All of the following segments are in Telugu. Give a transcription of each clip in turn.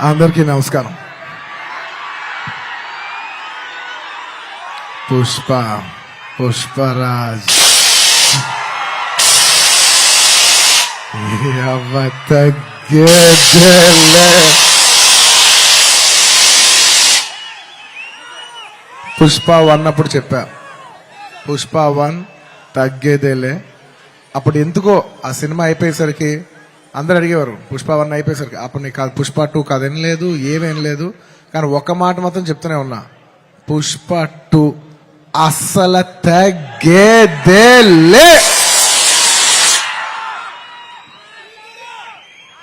అందరికీ నమస్కారం. పుష్పరాజ్ పుష్ప 1 అప్పుడు చెప్పా, పుష్ప 1 తగ్గేదేలే. అప్పుడు ఎందుకో ఆ సినిమా అయిపోయేసరికి అందరు అడిగేవారు, పుష్ప 1 అయిపోయేసరికి అప్పుడు నీకు కాదు పుష్ప 2 కదేం లేదు, ఏమేం లేదు. కానీ ఒక్క మాట మాత్రం చెప్తూనే ఉన్నా, పుష్ప 2 అస్సలు తగ్గేదేలే.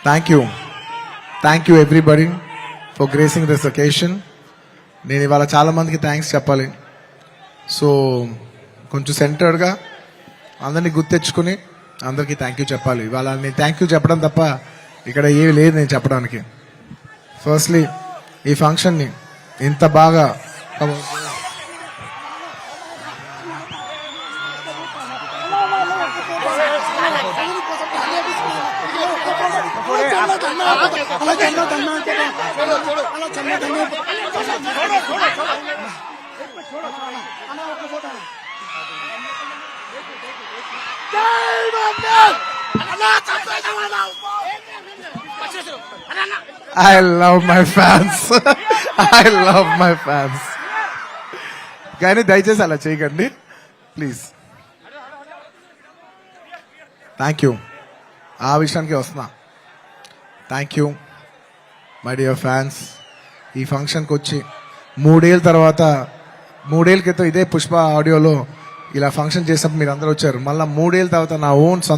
Thank you everybody for gracing this occasion. నేను ఇవాళ చాలా మందికి థ్యాంక్స్ చెప్పాలి. సో కొంచెం సెంటర్డ్గా అందరినీ గుర్తెచ్చుకుని అందరికీ థ్యాంక్ యూ చెప్పాలి. ఇవాళ నేను థ్యాంక్ యూ చెప్పడం తప్ప ఇక్కడ ఏమి లేదు నేను చెప్పడానికి. ఫస్ట్లీ ఈ ఫంక్షన్ని ఇంత బాగా I love my fans. కానీ దయచేసి అలా చేయకండి ప్లీజ్. Thank you. ఆ విషయానికి వస్తున్నా. Thank you my dear fans. ఈ ఫంక్షన్కి వచ్చి 3 ఏళ్ళ తర్వాత, 3 ఏళ్ళ క్రితం ఇదే పుష్ప ఆడియోలో ఇలా ఫంక్షన్ చేసినప్పుడు మీరు అందరూ వచ్చారు. మళ్ళీ 3 ఏళ్ళ తర్వాత నా ఓన్ సొంత